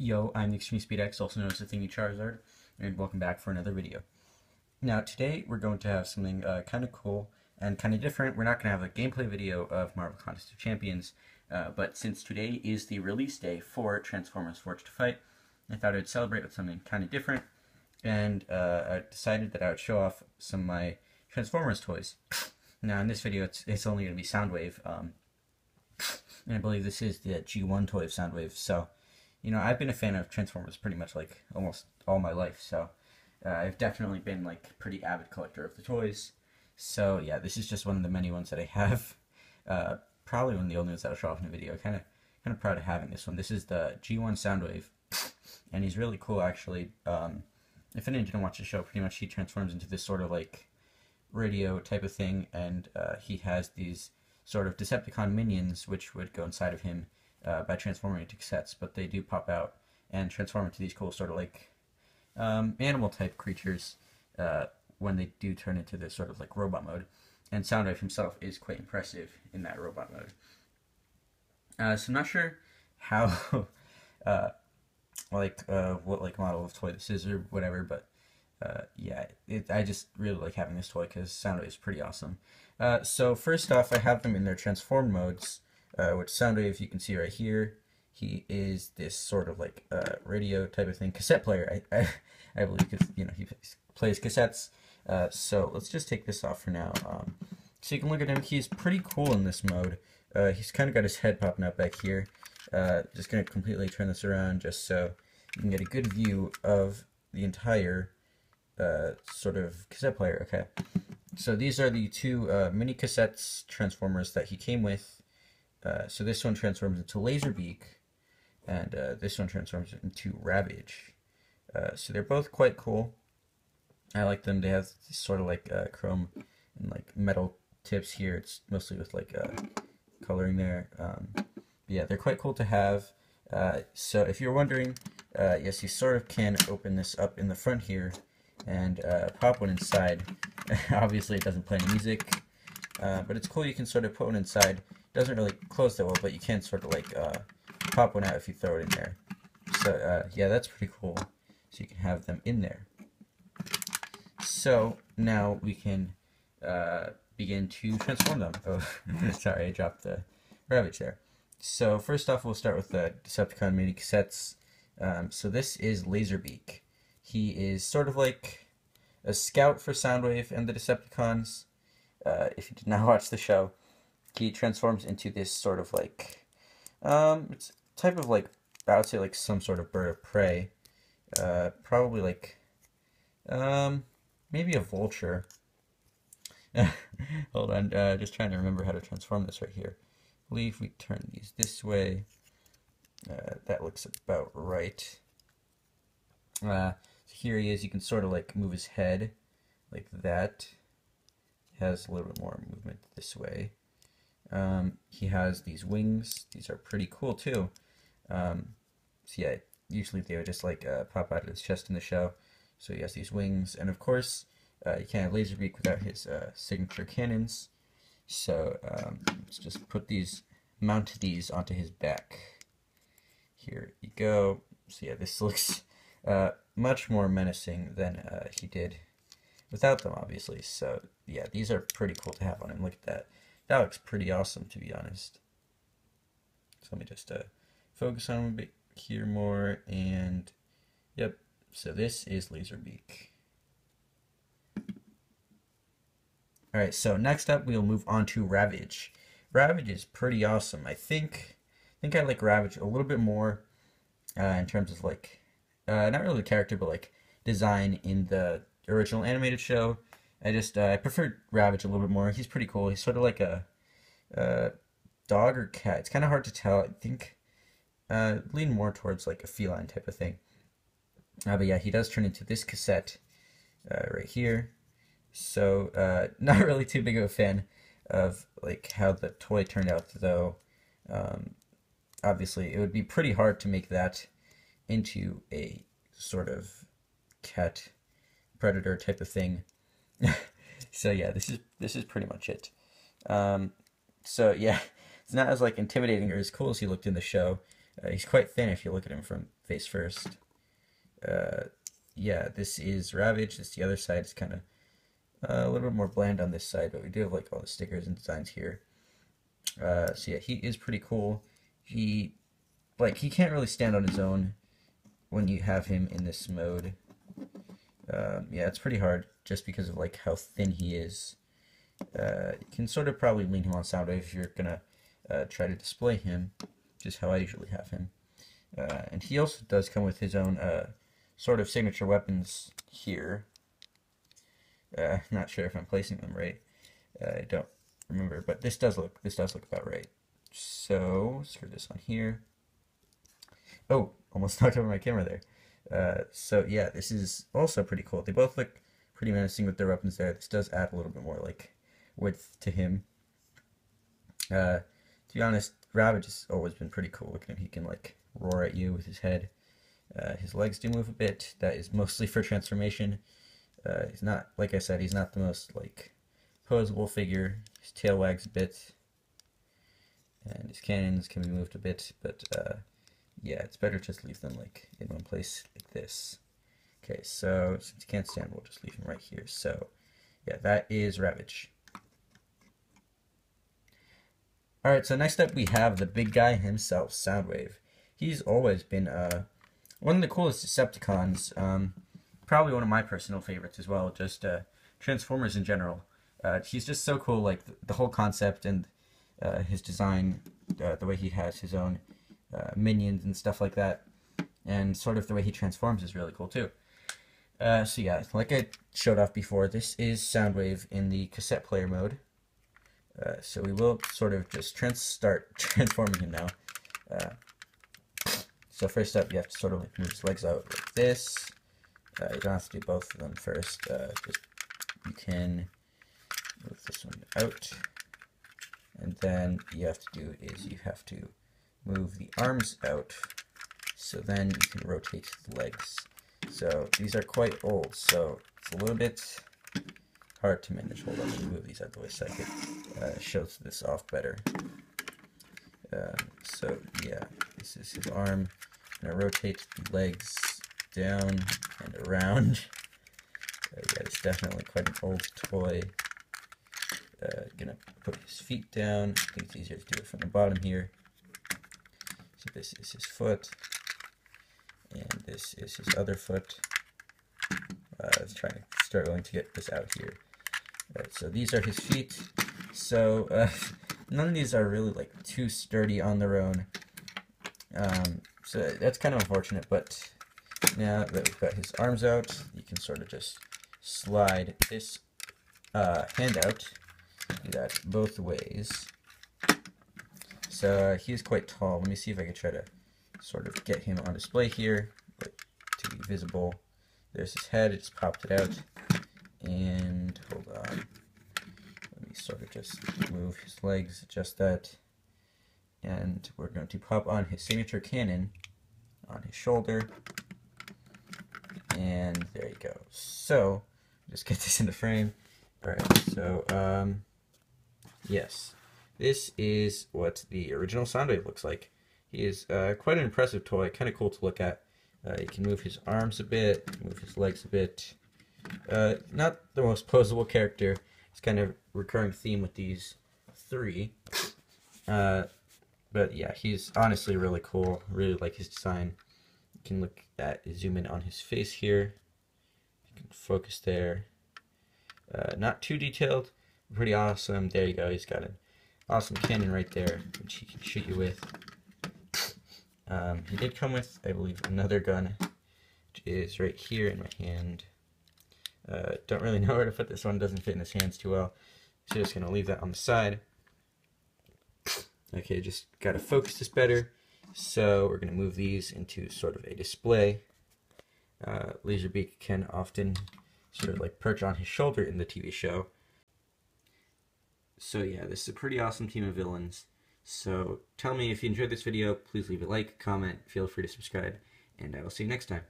Yo, I'm the Extreme Speed X, also known as the Thingy Charizard, and welcome back for another video. Now, today we're going to have something kind of cool and kind of different. We're not going to have a gameplay video of Marvel Contest of Champions, but since today is the release day for Transformers Forged to Fight, I thought I'd celebrate with something kind of different, and I decided that I would show off some of my Transformers toys. Now, in this video, it's only going to be Soundwave, and I believe this is the G1 toy of Soundwave, so you know, I've been a fan of Transformers pretty much like almost all my life, so I've definitely been like pretty avid collector of the toys. So yeah, this is just one of the many ones that I have. Probably one of the only ones that I'll show off in a video. Kind of proud of having this one. This is the G1 Soundwave, and he's really cool actually. If anyone didn't watch the show, pretty much he transforms into this sort of like radio type of thing, and he has these sort of Decepticon minions which would go inside of him by transforming into cassettes, but they do pop out and transform into these cool sort of like animal type creatures when they do turn into this sort of like robot mode. And Soundwave himself is quite impressive in that robot mode. So I'm not sure how what like model of toy this is or whatever, but yeah, I just really like having this toy because Soundwave is pretty awesome. So first off, I have them in their transform modes. Which Soundwave you can see right here. He is this sort of like radio type of thing, cassette player. I believe, because you know he plays cassettes. So let's just take this off for now. So you can look at him. He's pretty cool in this mode. He's kind of got his head popping out back here. Just gonna completely turn this around just so you can get a good view of the entire sort of cassette player. Okay. So these are the two mini cassettes transformers that he came with. So this one transforms into Laserbeak, and this one transforms into Ravage. So they're both quite cool. I like them. They have this sort of like chrome and like metal tips here. It's mostly with like coloring there. Yeah, they're quite cool to have. So if you're wondering, yes, you sort of can open this up in the front here and pop one inside. Obviously, it doesn't play any music, but it's cool. You can sort of put one inside. Doesn't really close that well, but you can sort of like pop one out if you throw it in there. So yeah, that's pretty cool. So you can have them in there. So now we can begin to transform them. Oh, sorry, I dropped the Ravage there. So first off, we'll start with the Decepticon mini cassettes. So this is Laserbeak. He is sort of like a scout for Soundwave and the Decepticons. If you did not watch the show, he transforms into this sort of like, it's a type of like, I would say like some sort of bird of prey. Probably like, maybe a vulture. Hold on, just trying to remember how to transform this right here. I believe we turn these this way. That looks about right. So here he is. You can sort of like move his head like that. He has a little bit more movement this way. He has these wings. These are pretty cool too. So yeah, usually they would just like pop out of his chest in the show. So he has these wings, and of course you can't have Laserbeak without his signature cannons. So let's just mount these onto his back. Here you go. So yeah, this looks much more menacing than he did without them, obviously. So yeah, these are pretty cool to have on him. Look at that. That looks pretty awesome, to be honest. So let me just focus on him a bit here more, and yep. So this is Laserbeak. All right. So next up, we'll move on to Ravage. Ravage is pretty awesome. I think I like Ravage a little bit more in terms of like not really the character, but like design in the original animated show. I prefer Ravage a little bit more. He's pretty cool. He's sort of like a dog or cat. It's kind of hard to tell. I think lean more towards like a feline type of thing. But yeah, he does turn into this cassette right here. So not really too big of a fan of like how the toy turned out, though. Obviously, it would be pretty hard to make that into a sort of cat predator type of thing. So yeah, this is pretty much it. So yeah, it's not as like intimidating or as cool as he looked in the show. He's quite thin if you look at him from face first. Yeah, this is Ravage. This the other side is kind of a little bit more bland on this side, but we do have like all the stickers and designs here. So yeah, he is pretty cool. He can't really stand on his own when you have him in this mode. Yeah, it's pretty hard just because of like how thin he is. You can sort of probably lean him on Soundwave if you're gonna try to display him, just how I usually have him. And he also does come with his own sort of signature weapons here. Not sure if I'm placing them right. I don't remember, but this does look about right. So screw this on here. Oh, almost knocked over my camera there. So yeah, this is also pretty cool. They both look pretty menacing with their weapons there. This does add a little bit more like width to him. To be honest, Ravage has always been pretty cool looking. He can like roar at you with his head. His legs do move a bit. That is mostly for transformation. He's not, like I said, he's not the most like posable figure. His tail wags a bit, and his cannons can be moved a bit. But yeah, it's better just leave them like in one place like this. Okay, so since he can't stand, we'll just leave him right here. So yeah, that is Ravage. Alright, so next up we have the big guy himself, Soundwave. He's always been one of the coolest Decepticons. Probably one of my personal favorites as well, just Transformers in general. He's just so cool, like the whole concept and his design, the way he has his own minions and stuff like that, and sort of the way he transforms is really cool too. So yeah, like I showed off before, this is Soundwave in the cassette player mode. So we will sort of just start transforming him now. So first up, you have to sort of like move his legs out like this. You don't have to do both of them first. Just you can move this one out, and then you have to do is you have to move the arms out. So then you can rotate the legs. So these are quite old, so it's a little bit hard to manage. Hold on, let me move these out of the way so I could show this off better. So yeah, this is his arm. I'm gonna rotate the legs down and around. Yeah, it's definitely quite an old toy. Gonna put his feet down. I think it's easier to do it from the bottom here. So this is his foot, and this is his other foot. I was struggling to get this out here. Right, so these are his feet. So none of these are really like too sturdy on their own. So that's kind of unfortunate, but now that we've got his arms out, you can sort of just slide this hand out. Do that both ways. So he is quite tall. Let me see if I can try to sort of get him on display here, but to be visible. There's his head, it's popped it out. And hold on. Let me sort of just move his legs, adjust that. And we're going to pop on his signature cannon on his shoulder. And there you go. So, just get this in the frame. Alright, so, yes. This is what the original Soundwave looks like. He is quite an impressive toy, kind of cool to look at. You can move his arms a bit, move his legs a bit. Not the most posable character. It's kind of a recurring theme with these three. But yeah, he's honestly really cool. Really like his design. You can look at, zoom in on his face here. You can focus there. Not too detailed, pretty awesome. There you go. He's got an awesome cannon right there, which he can shoot you with. He did come with, I believe, another gun, which is right here in my hand. Don't really know where to put this one. Doesn't fit in his hands too well. So just gonna leave that on the side. Okay, just gotta focus this better. So we're gonna move these into sort of a display. Laserbeak can often sort of like perch on his shoulder in the TV show. So yeah, this is a pretty awesome team of villains. So tell me if you enjoyed this video, please leave a like, comment, feel free to subscribe, and I will see you next time.